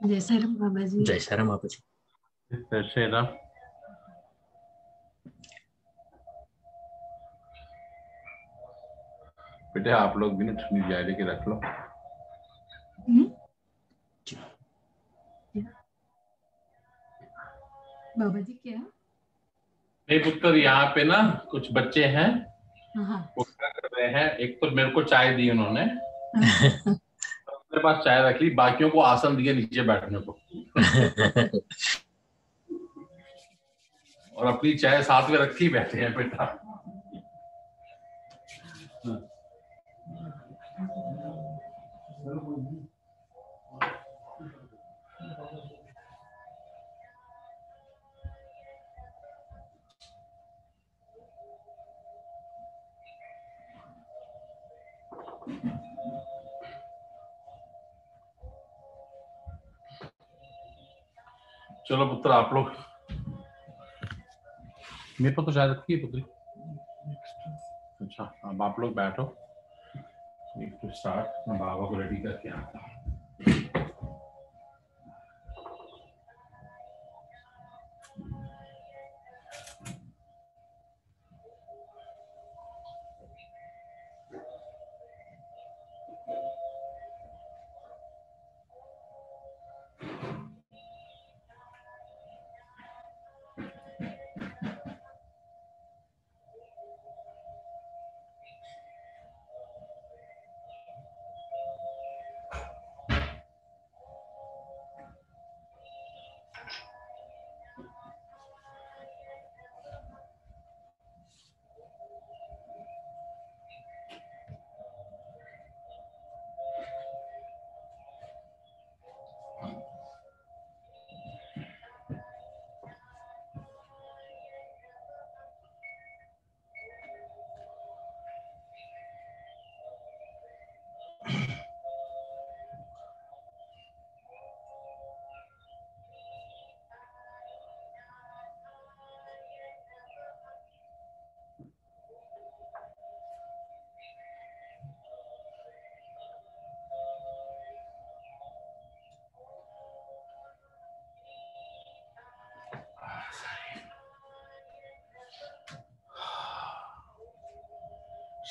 जय साईं बाबा जी। जय साईं बाबा जी। जय श्री राम। बेटे आप लोग भी ना छुनी जारी के रख लो। बाबा जी क्या? नहीं पुत्र, यहाँ पे ना कुछ बच्चे हैं, हाँ। वो क्या कर रहे हैं, एक तो मेरे को चाय दी उन्होंने, मेरे पास चाय रख ली, बाकियों को आसन दिए नीचे बैठने को और अपनी चाय साथ में रखी बैठे हैं बेटा। चलो पुत्र आप लोग, मेरे को तो चाय रखी है पुत्री। अच्छा अब आप लोग बैठो, एक तो स्टार्ट, मैं बाबा को रेडी करके आता हूँ।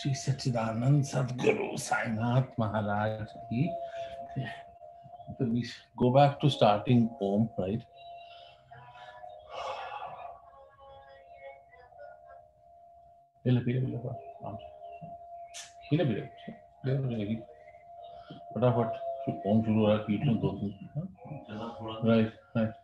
श्री सच्चिदानंद सदगुरु साईनाथ महाराज की। So we go back to starting Om, right? फटाफट ओम शुरू हो रहा है, कीर्तन दो तीन। Right right.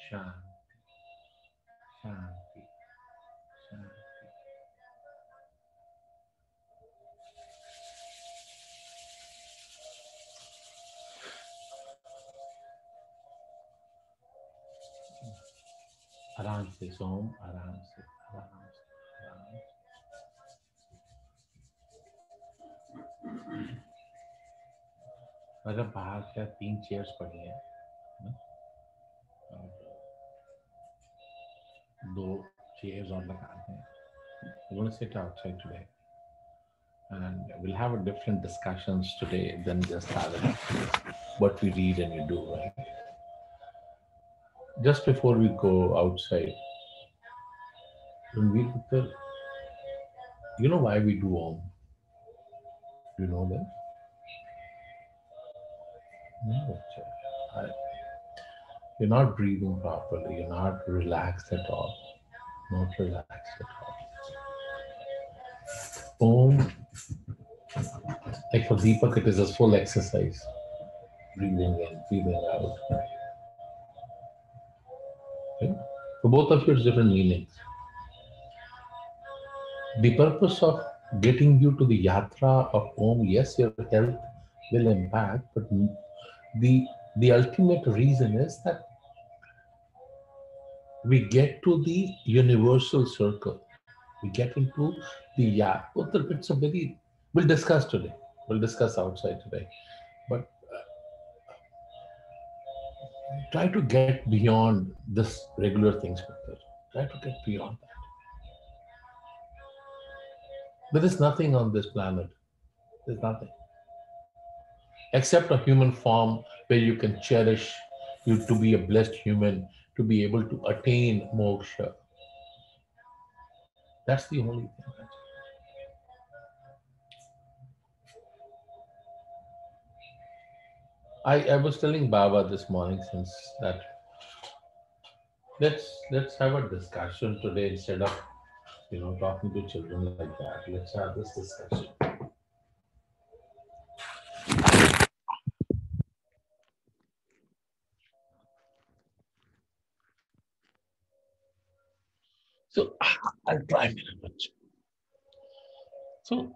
Shanti, Shanti, Shanti. आराम से सोम, आराम से, आराम से, आराम से। मतलब बाहर क्या 3 चेयर्स पड़ी हैं ना? और 2 chairs on the garden. We're going to sit outside today, and we'll have a different discussions today than just having what we read and we do. Right? Just before we go outside, when we you know why we do Om? Do you know that? No, you're not breathing properly. You're not relaxed at all. Not relaxed at all. Om, like for Deepak, it is a full exercise. Breathing in, breathing out. Okay? For both of you, it's different meanings. The purpose of getting you to the yatra of Om, yes, your health will impact, but the ultimate reason is that we get to the universal circle. We get into the it's a very, we'll discuss today. We'll discuss outside today. But try to get beyond this regular things, Putter. Try to get beyond that. There is nothing on this planet. There's nothing. Except a human form where you can cherish you to be a blessed human, to be able to attain moksha. That's the only thing. I was telling Baba this morning since that let's have a discussion today instead of talking to children like that. Let's have this discussion. So I'll try very much. So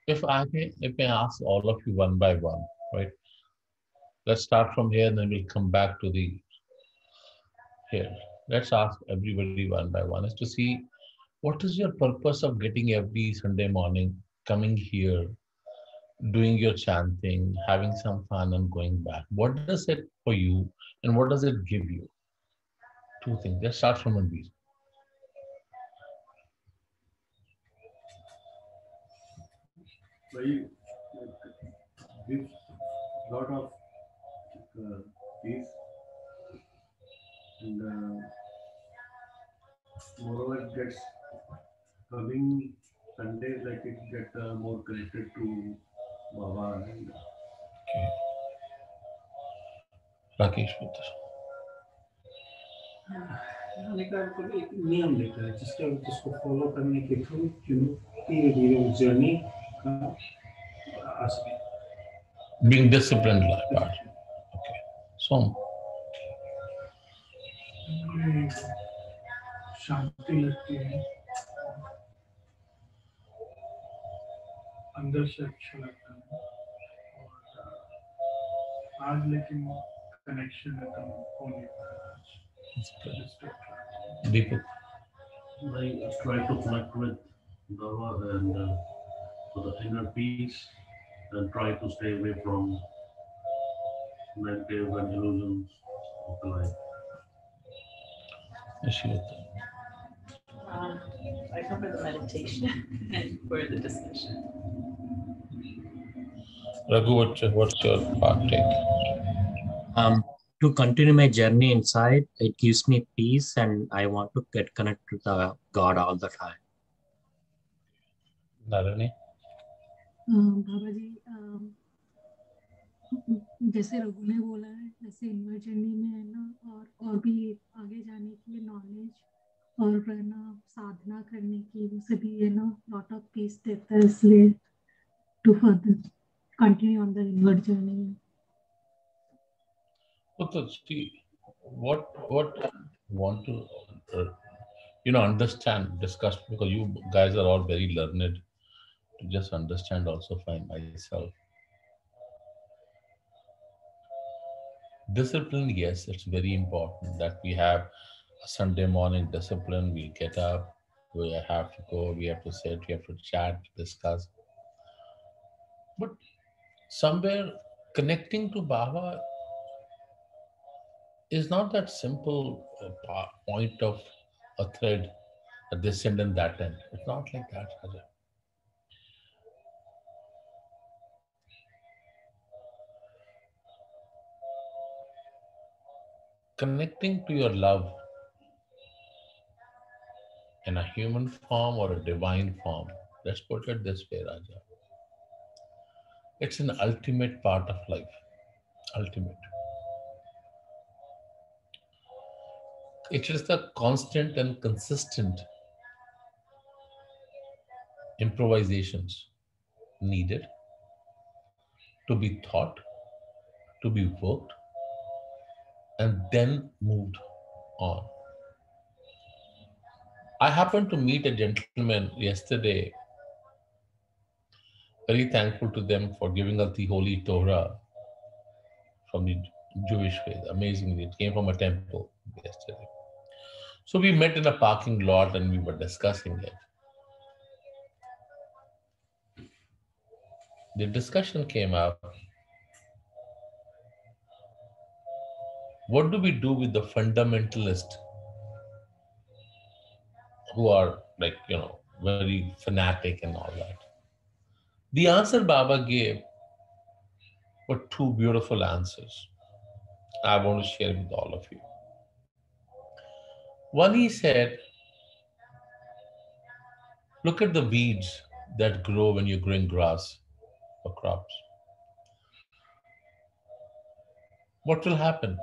if I ask all of you one by one, right? Let's start from here and then we'll come back to the here. Let's ask everybody one by one is to see what is your purpose of getting every Sunday morning, coming here, doing your chanting, having some fun and going back. What does it for you and what does it give you? 2 things. Let's start from Manbir. Well, gives lot of peace and moreover it gets coming Sundays, like it get more connected to Baba and Rakesh Putra. एक नियम लेता है जिसको follow करने के through धीरे धीरे उस जर्नी का being disciplined like that. Okay. So शांति लगती है अंदर से अच्छा लगता है और आज लेकिन कनेक्शन एकदम हो नहीं पा रहा है Deepak. I try to connect with Baba and for the inner peace and try to stay away from negative and illusions of the life. I come for the meditation and for the discussion. Raghu, what's your take? To continue my journey inside, it gives me peace and I want to get connected to the God all the time. Nalini? बाबा जी, जैसे रघु ने बोला है जैसे invert journey में है ना और भी आगे जाने के लिए नॉलेज और है ना साधना करने की वो सभी है ना लॉट ऑफ पीस देता है, इसलिए to further continue on the inward journey. But see, what I want to understand, discuss, because you guys are all very learned to just understand also find myself. Discipline, yes, it's very important that we have a Sunday morning discipline. We get up, we have to go, we have to sit, we have to chat, discuss. But somewhere connecting to Baba is not that simple point of a thread at this end and that end. It's not like that, Raja. Connecting to your love in a human form or a divine form, let's put it this way, Raja. It's an ultimate part of life. Ultimate. It is the constant and consistent improvisations needed to be thought, to be worked, and then moved on. I happened to meet a gentleman yesterday. Very thankful to them for giving us the Holy Torah from the Jewish faith. Amazingly, it came from a temple yesterday. So we met in a parking lot and we were discussing it. The discussion came up. What do we do with the fundamentalists who are like, very fanatic and all that? The answer Baba gave were two beautiful answers. I want to share with all of you. One, he said, look at the weeds that grow when you're growing grass or crops. What will happen?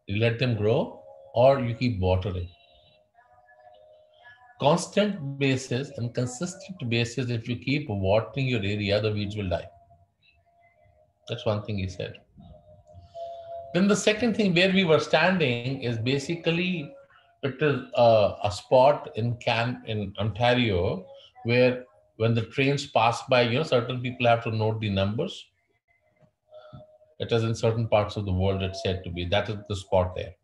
You let them grow or you keep watering. Constant basis and consistent basis, if you keep watering your area, the weeds will die. That's one thing he said. Then the second thing where we were standing is basically it is a spot in Ontario where when the trains pass by, certain people have to note the numbers. It is in certain parts of the world it's said to be. That is the spot there.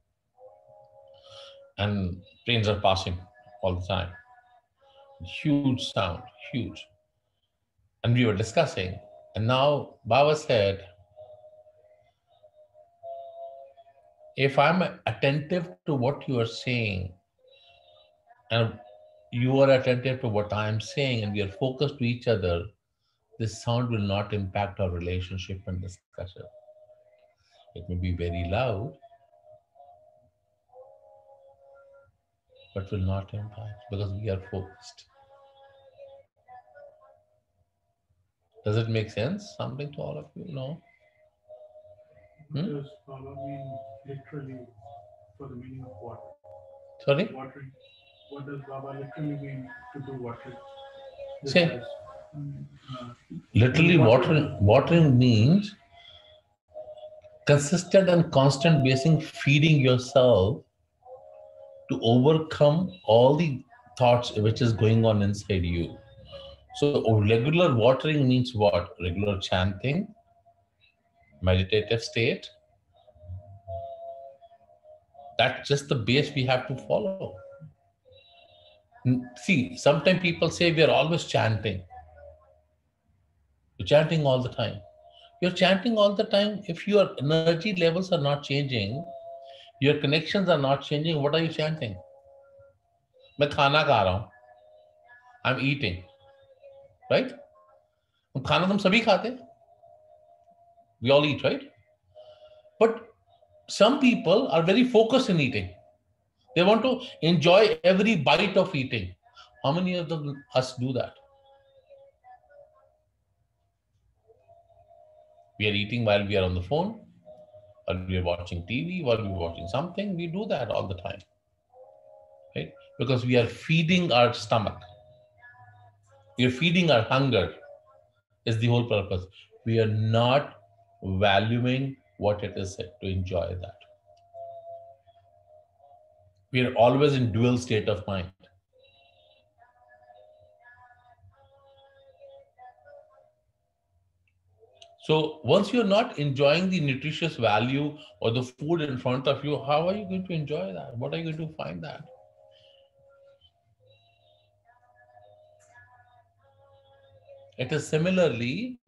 And trains are passing all the time. Huge sound, huge. And we were discussing. And now Baba said, if I'm attentive to what you are saying, and you are attentive to what I'm saying, and we are focused to each other, this sound will not impact our relationship and discussion. It may be very loud, but will not impact because we are focused. Does it make sense? Something to all of you? No? What does Baba mean literally for the meaning of water? Sorry? Watering. What does Baba literally mean to do watering? Say. Literally watering means consistent and constant basing, feeding yourself to overcome all the thoughts which is going on inside you. So regular watering means what? Regular chanting, meditative state. That's just the base we have to follow. See, sometimes people say we are always chanting. You're chanting all the time. You're chanting all the time. If your energy levels are not changing, your connections are not changing, what are you chanting? मैं खाना खा रहा हूं. I'm eating. Right? खाना तुम सभी खाते. We all eat, right? But some people are very focused in eating. They want to enjoy every bite of eating. How many of us do that? We are eating while we are on the phone, while we are watching TV, while we are watching something. We do that all the time, right? Because we are feeding our stomach. We are feeding our hunger is the whole purpose. We are not valuing what it is to enjoy that. We are always in dual state of mind. So once you're not enjoying the nutritious value or the food in front of you, how are you going to enjoy that? What are you going to find that? It is similarly,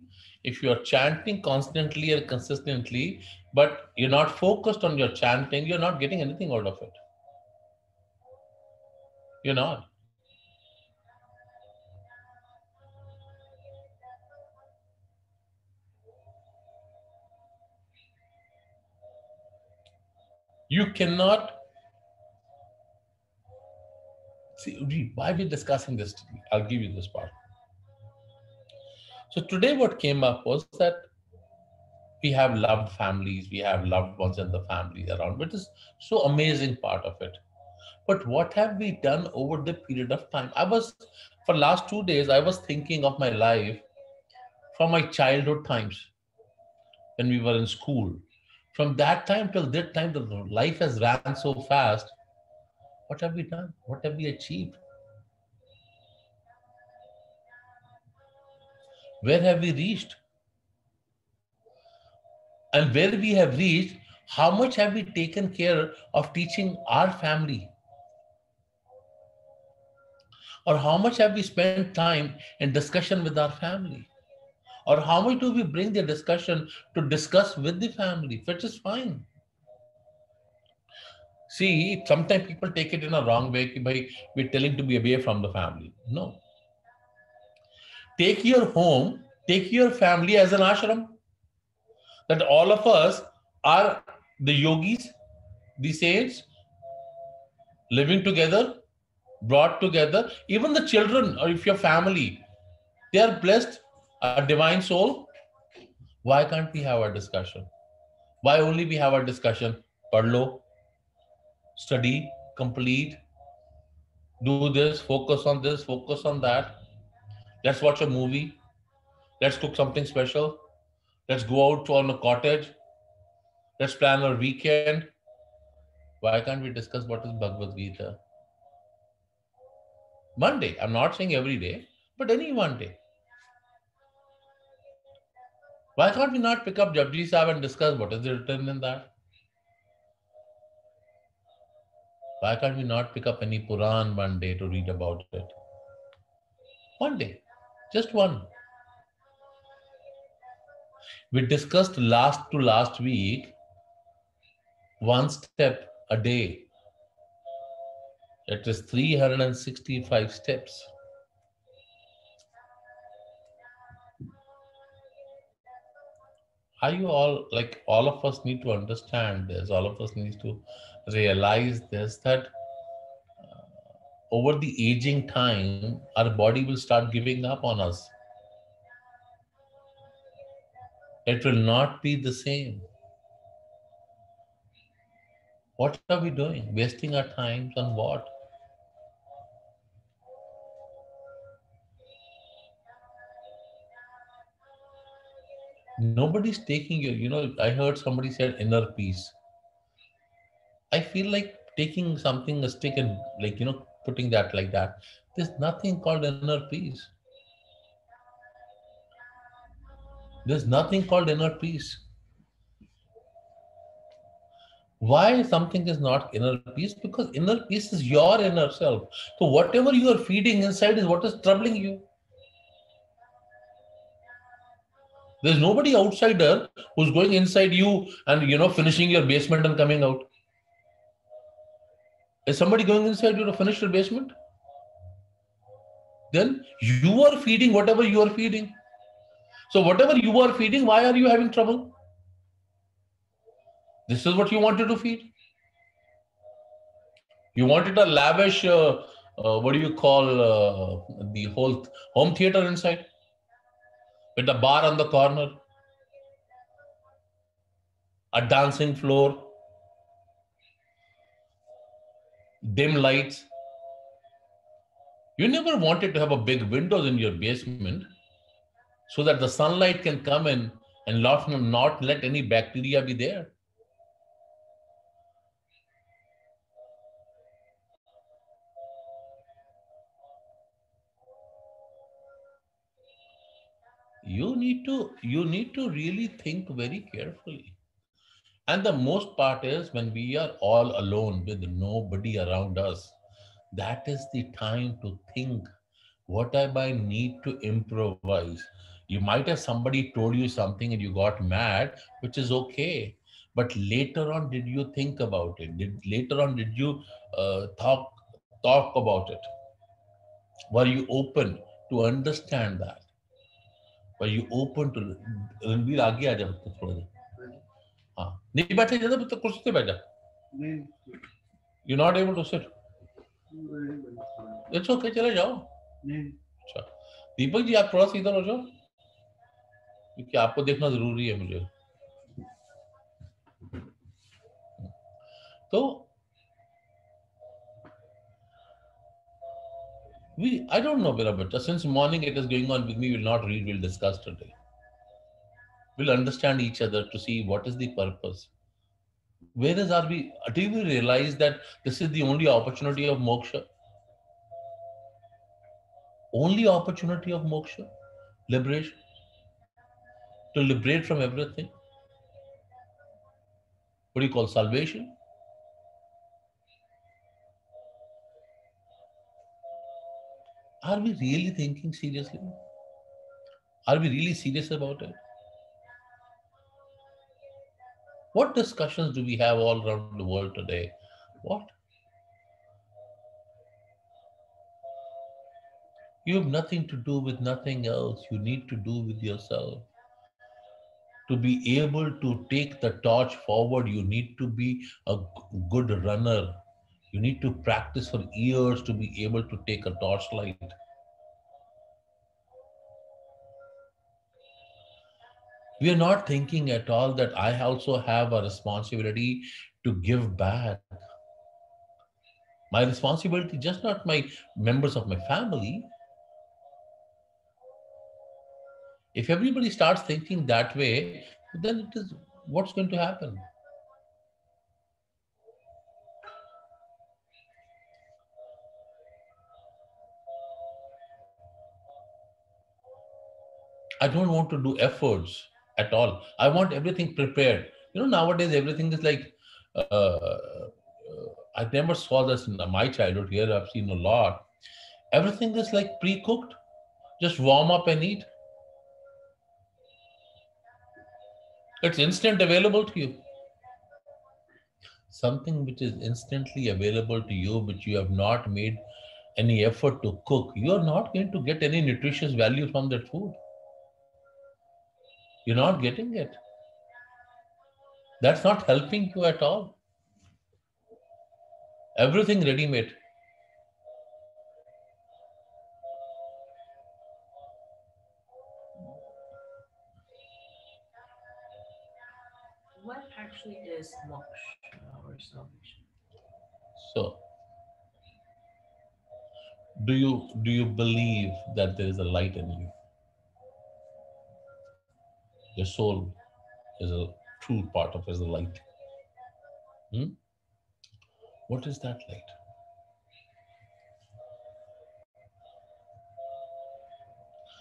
if you are chanting constantly and consistently, but you're not focused on your chanting, you're not getting anything out of it. You're not. You cannot see why we're discussing this today. I'll give you this part. So today what came up was that we have loved families, we have loved ones in the family around, which is so amazing part of it. But what have we done over the period of time? For last 2 days, I was thinking of my life from my childhood times when we were in school. From that time till that time, the life has ran so fast. What have we done? What have we achieved? Where have we reached? And where we have reached, how much have we taken care of teaching our family? Or how much have we spent time in discussion with our family? Or how much do we bring the discussion to discuss with the family, which is fine. See, sometimes people take it in a wrong way by we're telling to be away from the family. No. Take your home, take your family as an ashram. That all of us are the yogis, the saints, living together, brought together. Even the children, or if your family, they are blessed, a divine soul. Why can't we have a discussion? Why only we have a discussion? Padlo, study, complete, do this, focus on that. Let's watch a movie. Let's cook something special. Let's go out on a cottage. Let's plan our weekend. Why can't we discuss what is Bhagavad Gita? One day, I'm not saying every day, but any one day. Why can't we not pick up Japji Sahib and discuss what is written in that? Why can't we not pick up any Puran one day to read about it? One day, just one. We discussed last week, one step a day. It is 365 steps. Are you all, like all of us need to understand this, all of us need to realize this, that over the aging time, our body will start giving up on us. It will not be the same. What are we doing? Wasting our time on what? Nobody's taking you, I heard somebody said inner peace. I feel like taking something, a stick and putting that like that. There's nothing called inner peace. There's nothing called inner peace. Why something is not inner peace? Because inner peace is your inner self. So whatever you are feeding inside is what is troubling you. There's nobody outsider who's going inside you and finishing your basement and coming out. Is somebody going inside you to finish your basement? Then you are feeding whatever you are feeding. So whatever you are feeding, why are you having trouble? This is what you wanted to feed. You wanted a lavish, the whole home theater inside with a bar on the corner, a dancing floor, dim lights. You never wanted to have a big windows in your basement so that the sunlight can come in and not let any bacteria be there. You need to really think very carefully. And the most part is when we are all alone with nobody around us, that is the time to think what I need to improvise. You might have somebody told you something and you got mad, which is okay. But later on, did you think about it? Did you talk about it? Were you open to understand that? Were you open to Ranveer आगे आ जा थोड़ा सा हाँ नहीं बैठे ज्यादा तो कुर्सी पे बैठ जा you not able to sit it's okay चले जाओ अच्छा दीपक जी आप थोड़ा सा इधर हो जाओ क्योंकि आपको देखना जरूरी है मुझे तो I don't know, Birabata. Since morning it is going on with me, we'll not read, we'll discuss today. We'll understand each other to see what is the purpose. Whereas do we realize that this is the only opportunity of moksha? Only opportunity of moksha? Liberation? To liberate from everything? What do you call salvation? Are we really thinking seriously? Are we really serious about it? What discussions do we have all around the world today? What? You have nothing to do with nothing else. You need to do with yourself. To be able to take the torch forward, you need to be a good runner. You need to practice for years to be able to take a torchlight. We are not thinking at all that I also have a responsibility to give back. My responsibility, just not my members of my family. If everybody starts thinking that way, then it is what's going to happen? I don't want to do efforts at all. I want everything prepared. Nowadays everything is like, I never saw this in my childhood. Here I've seen a lot. Everything is like pre-cooked. Just warm up and eat. It's instant available to you. Something which is instantly available to you, which you have not made any effort to cook, you're not going to get any nutritious value from that food. You're not getting it. That's not helping you at all. Everything ready-made. What actually is moksha or salvation? So, do you believe that there is a light in you? Your soul is a true part of it, is a light. What is that light?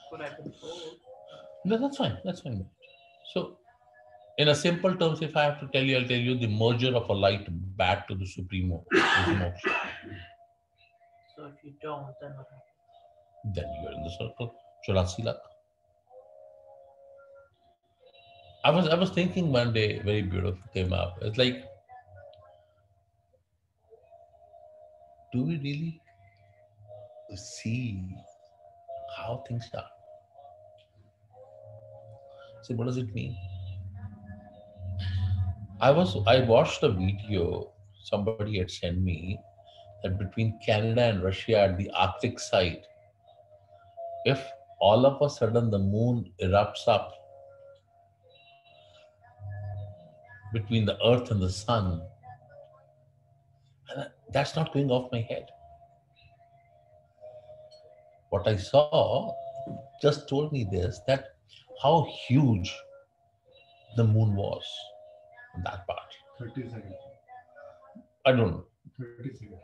What I've been told. No, that's fine. That's fine. So, in a simple terms, if I have to tell you, I'll tell you the merger of a light back to the Supremo is moksha. So if you don't, then what happens? Then you're in the circle. 84 lakh. I was thinking one day, very beautiful came up. It's like, do we really see how things are? So what does it mean? I watched a video somebody had sent me that between Canada and Russia at the Arctic side, if all of a sudden the moon erupts up between the earth and the sun, and that's not going off my head. What I saw just told me this, that how huge the moon was in that part? 30 seconds. I don't know. 30 seconds.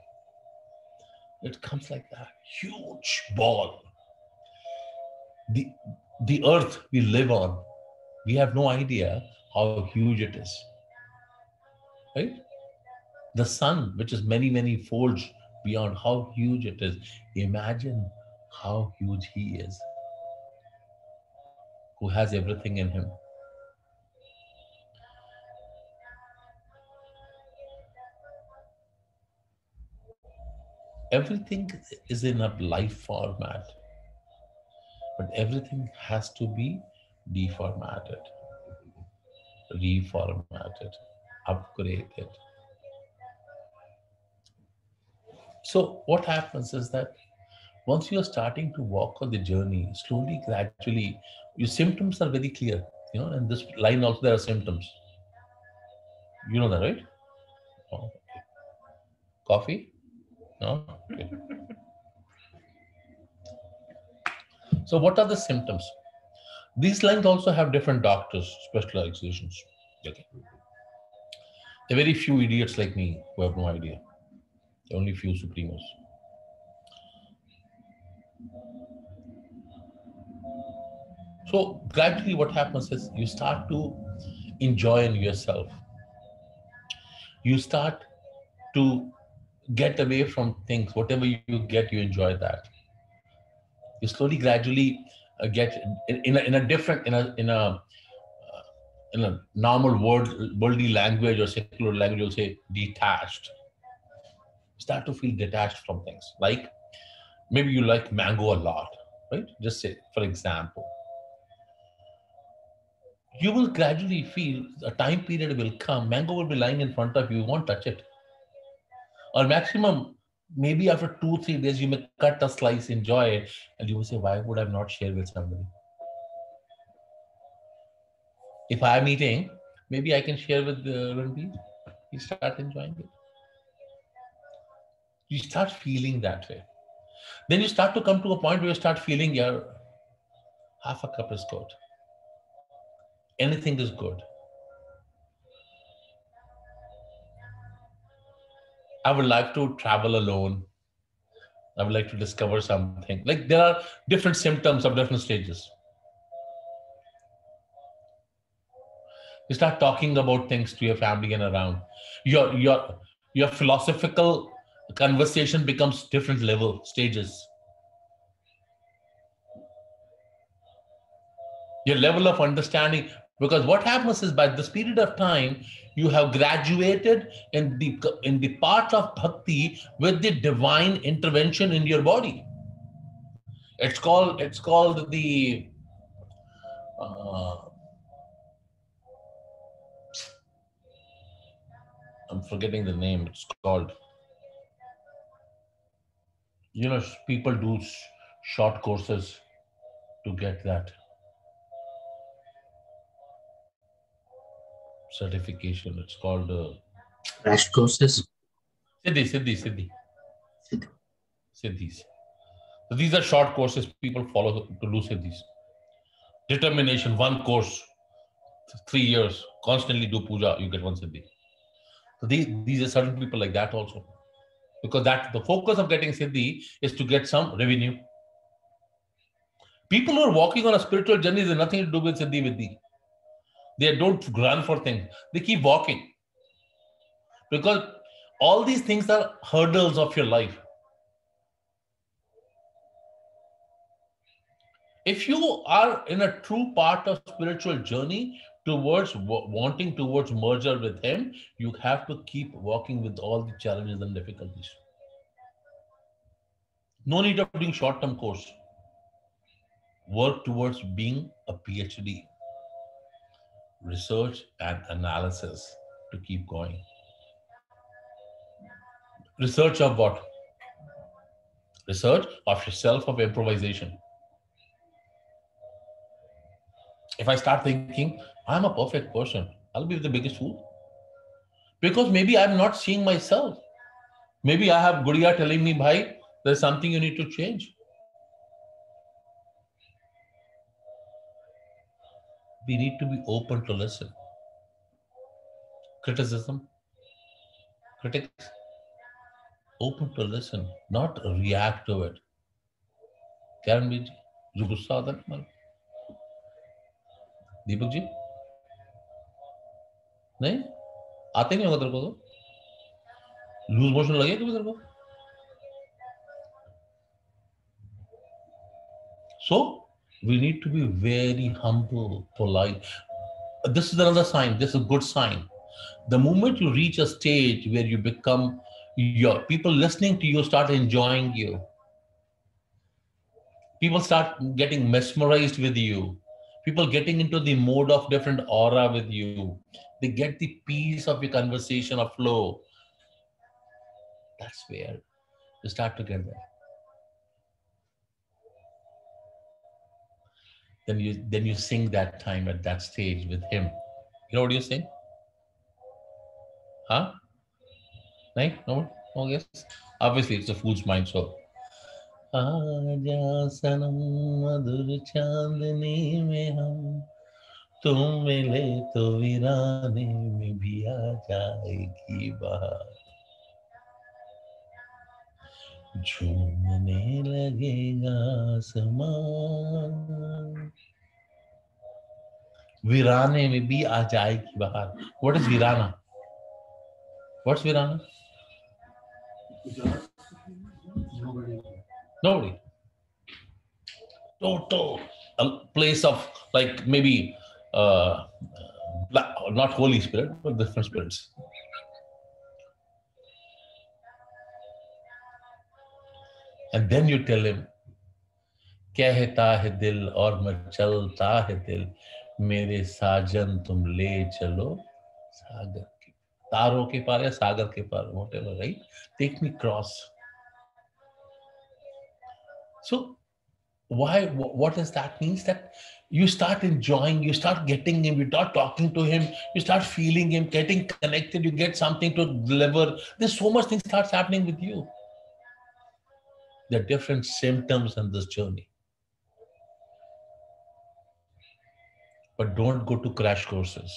It comes like that huge ball. The earth we live on, we have no idea how huge it is. Right? The sun, which is many, many folds beyond, how huge it is. Imagine how huge he is, who has everything in him. Everything is in a life format, but everything has to be deformatted, reformatted, upgraded. So what happens is that once you are starting to walk on the journey, slowly, gradually, your symptoms are very clear. You know, in this line also there are symptoms. You know that, right? Oh, okay. Coffee? No? Okay. So what are the symptoms? These lines also have different doctors, specializations. Okay. There are very few idiots like me who have no idea. There are only few supremos. So gradually what happens is you start to enjoy in yourself. You start to get away from things. Whatever you get, you enjoy that. You slowly, gradually get in a different, in a normal worldly language or secular language, you'll say detached. Start to feel detached from things. Like maybe you like mango a lot, right? Just say, for example, you will gradually feel a time period will come, mango will be lying in front of you, you won't touch it. Or maximum, maybe after 2-3 days, you may cut a slice, enjoy it, and you will say, why would I not share with somebody? If I'm eating, maybe I can share with Ranveer. You start enjoying it. You start feeling that way. Then you start to come to a point where you start feeling, yeah, half a cup is good. Anything is good. I would like to travel alone. I would like to discover something. Like there are different symptoms of different stages. You start talking about things to your family and around. Your philosophical conversation becomes different level stages. Your level of understanding, because what happens is by this period of time, you have graduated in the part of bhakti with the divine intervention in your body. It's called the I'm forgetting the name. It's called, you know, people do short courses to get that certification. It's called Crash courses. Siddhis. So these are short courses people follow to do Siddhis. Determination, one course, 3 years, constantly do puja, you get one Siddhi. So these are certain people like that also. Because that the focus of getting Siddhi is to get some revenue. People who are walking on a spiritual journey has nothing to do with Siddhi Vidhi. They don't run for things. They keep walking. Because all these things are hurdles of your life. If you are in a true part of spiritual journey towards wanting towards merger with him, you have to keep walking with all the challenges and difficulties. No need of doing short-term course. Work towards being a PhD. Research and analysis to keep going. Research of what? Research of yourself, of improvisation. If I start thinking, I'm a perfect person, I'll be the biggest fool. Because maybe I'm not seeing myself. Maybe I have Gudiya telling me, bhai, there's something you need to change. We need to be open to listen. Criticism, critics, open to listen, not react to it. Karen ji, जो गुस्सा आता है तुम्हारा, दीपक जी, नहीं आते नहीं होगा तेरे को, तो लूज मोशन लगे कभी तेरे को? So we need to be very humble, polite. This is another sign. This is a good sign. The moment you reach a stage where you become your people listening to you start enjoying you. People start getting mesmerized with you. People getting into the mode of different aura with you. They get the piece of your conversation or flow. That's where you start to get there. Then you sing that time at that stage with him. You know what you sing? Huh? No? Oh yes. Obviously, it's a fool's mind. So. आजा सनम मधुर चांदनी में हम, तुम मिले तो वीराने में भी आ जाएगी बहार, झूमने लगेगा आसमान, वीराने में भी आ जाएगी बहार. What is Veerana? What's Veerana? Nobody. Total a place of like maybe not Holy Spirit, but different spirits. And then you tell him, कहता है दिल और मचलता है दिल, मेरे साजन तुम ले चलो सागर के तारों के पार या सागर के पार, whatever, right? Take me cross. So what does that mean? That you start enjoying, you start getting him, you start talking to him, you start feeling him, getting connected, you get something to deliver. There's so much things starts happening with you. There are different symptoms in this journey. But don't go to crash courses.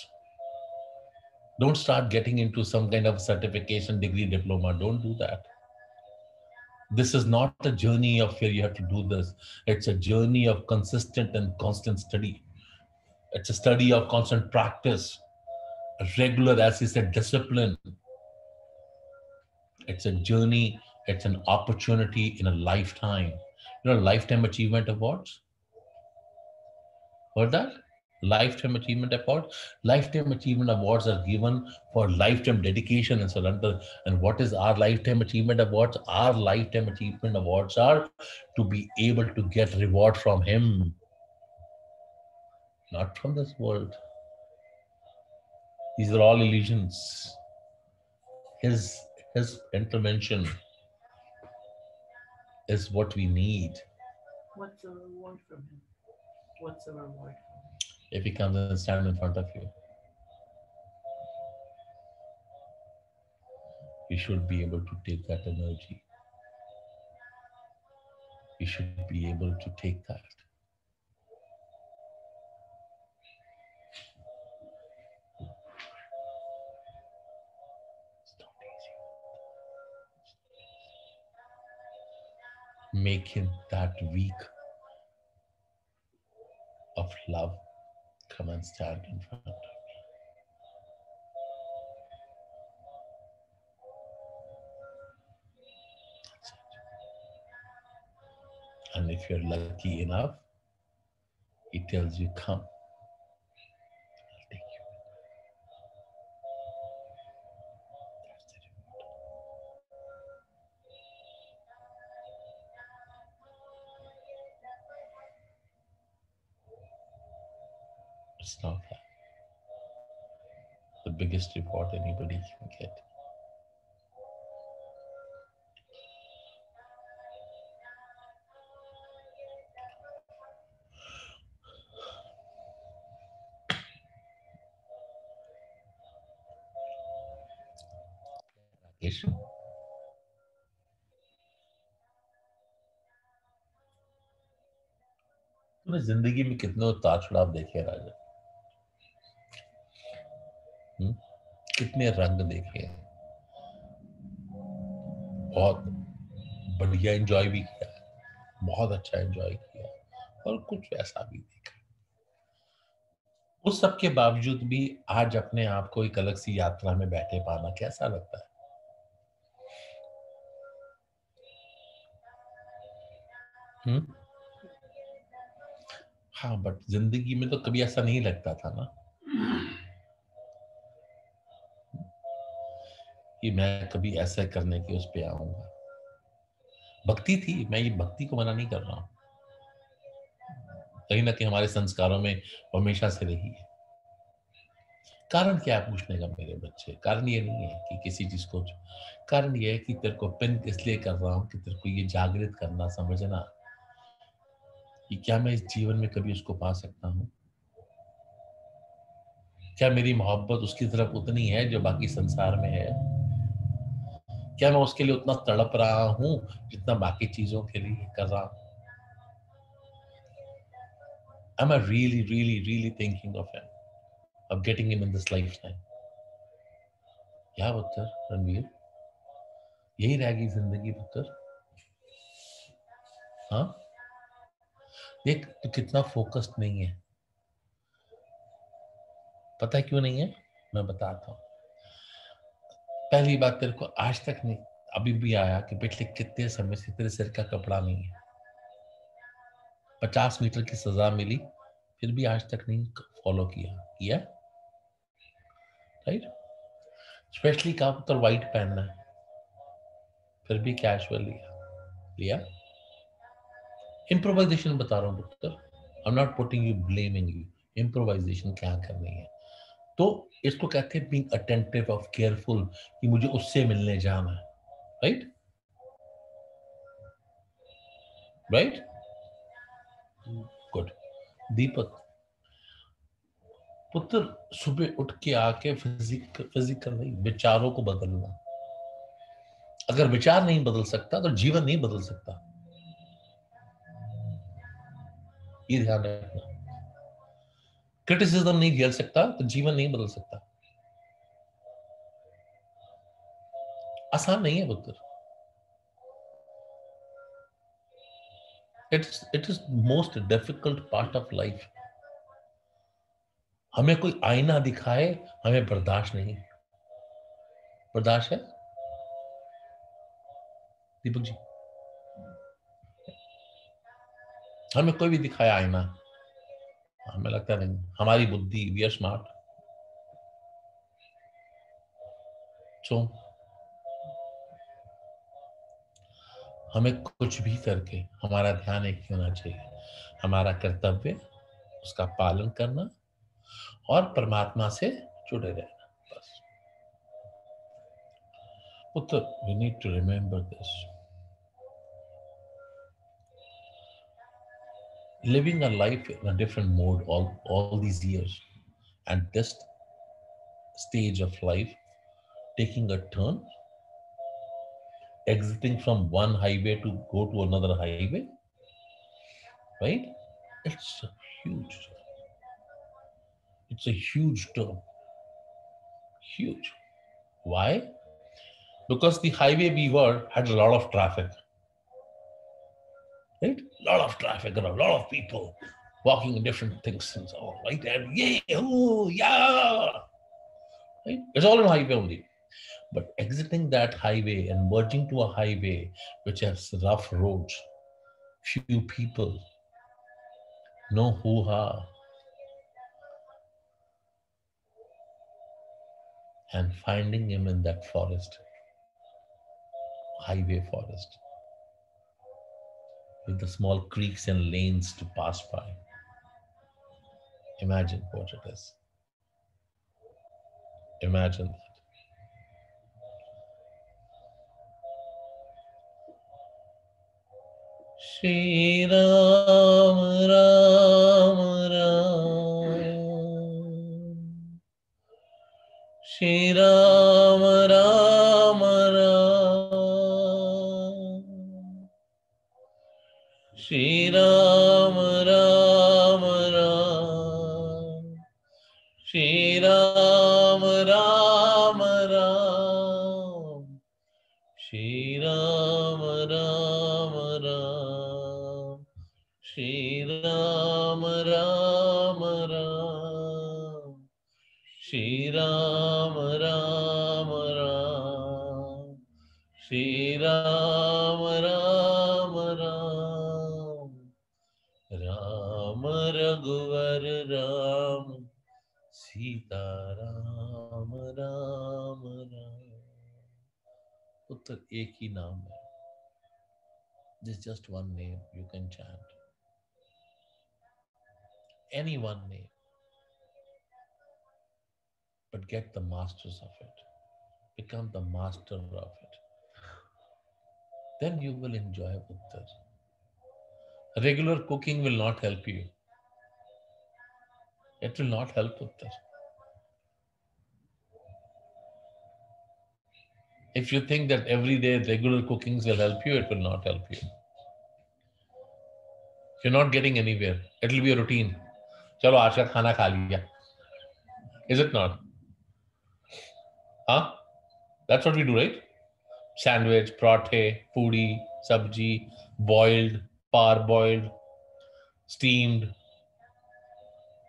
Don't start getting into some kind of certification, degree, diploma. Don't do that. This is not a journey of where you have to do this. It's a journey of consistent and constant study. It's a study of constant practice, regular, as he said, discipline. It's a journey. It's an opportunity in a lifetime. You know, Lifetime Achievement Awards? Heard that? Lifetime Achievement Award. Lifetime Achievement Awards are given for lifetime dedication and surrender. And what is our Lifetime Achievement Awards? Our Lifetime Achievement Awards are to be able to get reward from him, not from this world. These are all illusions. His intervention is what we need. What's the reward from him? What's the reward from him? If he comes and stands in front of you, you should be able to take that energy. You should be able to take that. It's not easy. Make him that weak of love. Come and stand in front of me. That's it. And if you're lucky enough, he tells you, come, I'll take you. That's it. It's not that. The biggest reward anybody can get. Rakesh? तूने जिंदगी में कितने उतार चढ़ाव देखे राजा? कितने रंग देखे, बहुत बढ़िया एंजॉय भी किया, बहुत अच्छा एंजॉय किया, और कुछ ऐसा भी देखा। उस सब के बावजूद भी आज अपने आप को एक अलग सी यात्रा में बैठे पाना कैसा लगता है? हाँ, बट जिंदगी में तो कभी ऐसा नहीं लगता था ना कि मैं कभी ऐसा करने की उस पे आऊंगा। भक्ति थी, मैं ये भक्ति को मना नहीं कर रहा हूं, कहीं ना कहीं हमारे संस्कारों में हमेशा से रही है। कारण क्या है पूछने का मेरे बच्चे? कारण ये नहीं है कि किसी चीज को, कारण ये है कि तेरे को पिन इसलिए कर रहा हूं कि तेरे को ये जागृत करना, समझना कि क्या मैं इस जीवन में कभी उसको पा सकता हूं? क्या मेरी मोहब्बत उसकी तरफ उतनी है जो बाकी संसार में है? क्या मैं उसके लिए उतना तड़प रहा हूं जितना बाकी चीजों के लिए कर रहा हूं? Am I really, really, really thinking of him, of getting him in this lifetime? क्या पुत्र रणवीर, यही रहेगी जिंदगी पुत्र? हाँ, देख तू कितना फोकस्ड नहीं है। पता है क्यों नहीं है? मैं बताता हूँ। पहली बात, तेरे को आज तक नहीं अभी भी आया कि पिछले कितने समय से तेरे सिर का कपड़ा नहीं है। 50 मीटर की सजा मिली, फिर भी आज तक नहीं फॉलो किया, राइट? स्पेशली कहा पुत्र व्हाइट पहनना है, फिर भी कैजुअल लिया। इम्प्रोवाइजेशन बता रहा हूँ पुत्र, I am not putting you, blaming you. Improvisation क्या करनी है, तो इसको कहते हैं बीइंग अटेंटिव ऑफ केयरफुल, कि मुझे उससे मिलने जाना है, राइट? Right, good. दीपक पुत्र, सुबह उठ के आके फिजिकल नहीं, विचारों को बदलना। अगर विचार नहीं बदल सकता तो जीवन नहीं बदल सकता, ये ध्यान रखना। क्रिटिसिज्म नहीं झेल सकता तो जीवन नहीं बदल सकता। आसान नहीं है पुत्र, it is most difficult part of life. हमें कोई आईना दिखाए, हमें बर्दाश्त नहीं। बर्दाश्त है दीपक जी? हमें कोई भी दिखाया आईना, हमें लगता नहीं। हमारी बुद्धि, वी आर स्मार्ट, सो हमें कुछ भी करके हमारा ध्यान एक ही होना चाहिए, हमारा कर्तव्य उसका पालन करना और परमात्मा से जुड़े रहना, बस। पुत्र, we need to remember this. Living a life in a different mode all these years, and this stage of life taking a turn, exiting from one highway to go to another highway, right? It's a huge, it's a huge turn. Huge. Why? Because the highway we were had a lot of traffic, right? A lot of traffic and a lot of people walking in different things and so on, right? And yeah, right? It's all on highway only. But exiting that highway and merging to a highway which has rough roads, few people, no hoo-ha, and finding him in that forest, highway forest, with the small creeks and lanes to pass by. Imagine what it is. Imagine that. Shri Ram Ram Ram, Shri Ram Ram Ram, Shri Ram Ram Ram, Shri Ram Ram Ram, Shri Ram Ram Ram, Shri Ram Ram Ram, Shri Ram Ram Ram, Shri Ram Ram Ram, Ram Raghuvar Ram, Sita Ram Ram Ram. उत्तर एक ही नाम है. There's just one name you can chant. Any one name. But get the masters of it. Become the master of it. Then you will enjoy Uttar. Regular cooking will not help you. It will not help Uttar. If you think that every day regular cookings will help you, it will not help you. You're not getting anywhere. It will be a routine. Chalo, aaj ka khana kha liya. Is it not? Huh? That's what we do, right? Sandwich, parathe, puri, sabji, boiled, parboiled, steamed.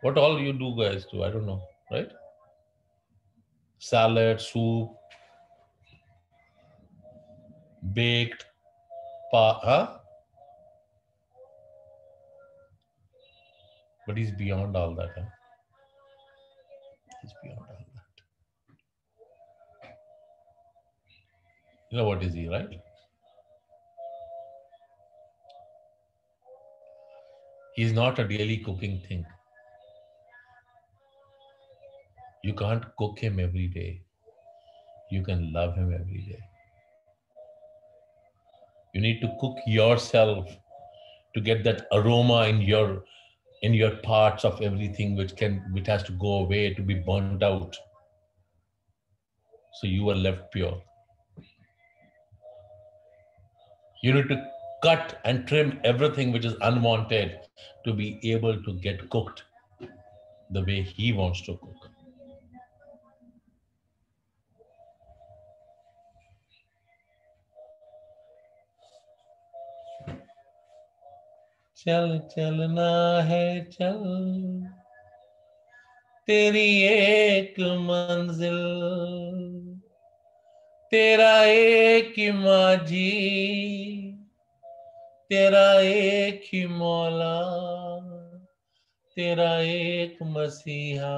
What all you do guys do? I don't know, right? Salad, soup, baked, huh? But he's beyond all that. Huh? He's beyond all that. You know what is he, right? He's not a daily cooking thing. You can't cook him every day. You can love him every day. You need to cook yourself to get that aroma in your parts of everything which has to go away, to be burned out. So you are left pure. You need to cut and trim everything which is unwanted to be able to get cooked the way he wants to cook. चल चलना है चल तेरी एक मंजिल तेरा एक ही माझी तेरा एक ही मौला तेरा एक मसीहा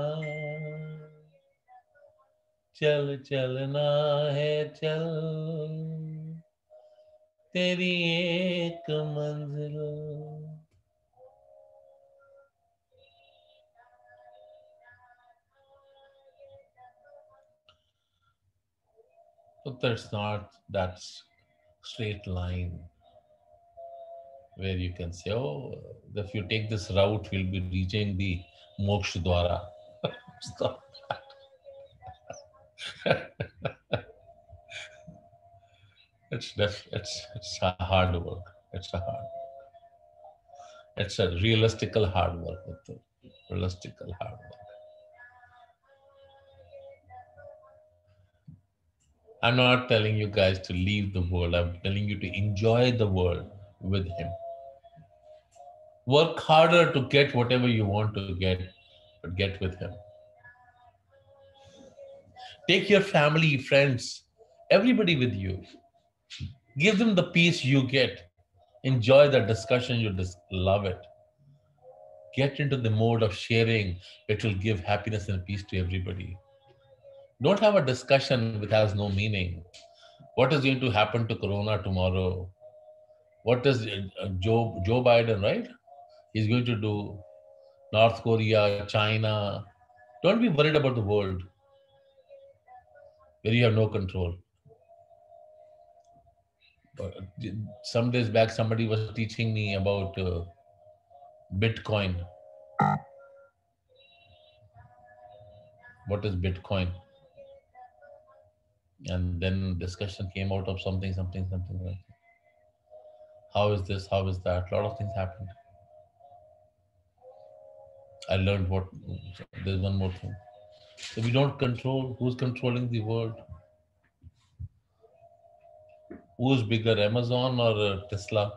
चल चलना है चल तेरी एक मंजिल. But there's not that straight line where you can say, oh, if you take this route, we'll be reaching the Moksha Dwara. Stop that. It's a hard work. It's a realistical hard work. Realistical hard work. I'm not telling you guys to leave the world. I'm telling you to enjoy the world with him. Work harder to get whatever you want to get, but get with him. Take your family, friends, everybody with you. Give them the peace you get. Enjoy the discussion, you love it. Get into the mode of sharing. It will give happiness and peace to everybody. Don't have a discussion which has no meaning. What is going to happen to Corona tomorrow? What is Joe Biden, right? He's going to do North Korea, China. Don't be worried about the world where you have no control. Some days back, somebody was teaching me about Bitcoin. What is Bitcoin? And then discussion came out of something. How is this? How is that? A lot of things happened. I learned there's one more thing. If we don't control, who's controlling the world? Who's bigger, Amazon or Tesla?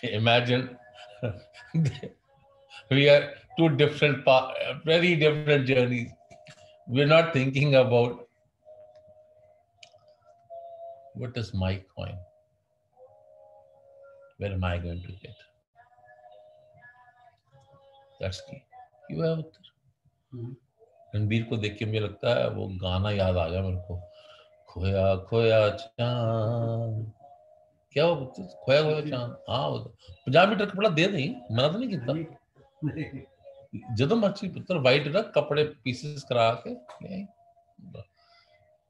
Imagine we are two different, very different journeys. We're not thinking about what is my coin? Where am I going to get? That's key. You have उत्तर. रणबीर को देख के मुझे लगता है वो गाना याद आ गया मेरे को, खोया खोया चांद, क्या वो खोया खोया चांद. हाँ वो 50 मीटर कपड़ा दे नहीं, मना तो नहीं किया. ਜਦੋਂ ਮਰਜੀ ਪੁੱਤਰ ਵਾਈਟ ਦਾ ਕੱਪੜੇ ਪੀसेस ਕਰਾ ਕੇ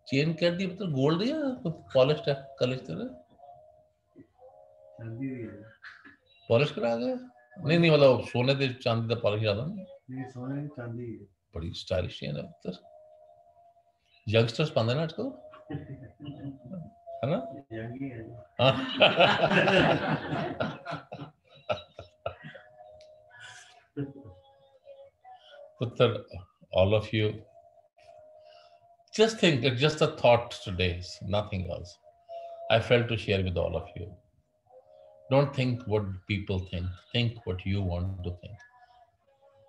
चेन कर दी पुत्र, गोल्ड या पॉलिश है कलर तेरे पॉलिश करा गया. नहीं नहीं मतलब सोने ते चांदी दा पॉलिश ज्यादा नहीं, सोने चांदी बड़ी स्टाइलिश चेन है पुत्र. यंगस्टर्स पांदे ना आजकल, है ना? यंगी है. Putter, all of you, just think, it's just a thought today, nothing else. I felt to share with all of you. Don't think what people think. Think what you want to think.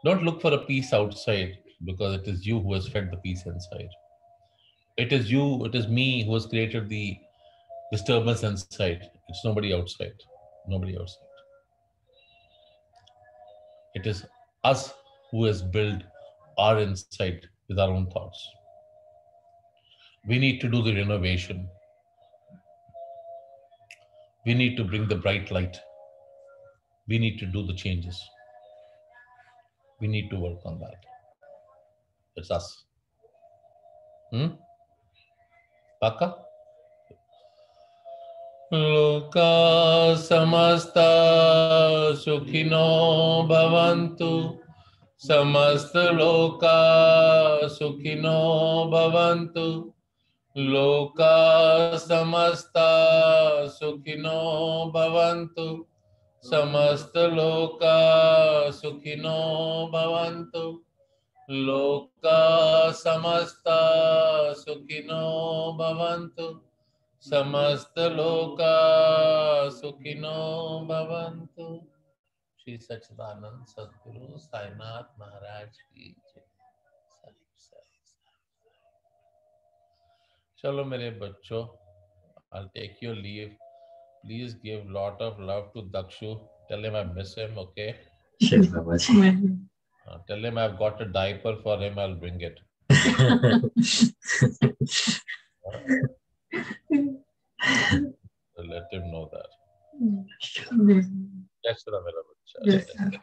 Don't look for a peace outside, because it is you who has fed the peace inside. It is you, it is me who has created the disturbance inside. It's nobody outside. Nobody outside. It is us who has built our inside with our own thoughts. We need to do the renovation. We need to bring the bright light. We need to do the changes. We need to work on that. It's us. Paka? Loka samasta sukhino bhavantu. Samasta loka sukhino bhavantu. Loka samasta sukhino bhavantu. Samasta loka sukhino bhavantu. Loka samasta sukhino bhavantu. Samasta loka sukhino bhavantu. Shri सच्चिदानंद सद्गुरु साईनाथ महाराज की जय. चलो मेरे बच्चों, I'll take your leave. Please give lot of love to Dakshu. Tell him I miss him, okay? Sure, Babaji. Tell him I've got a diaper for him. I'll bring it. So let him know that. Yes, sir, मेरा बच्चा.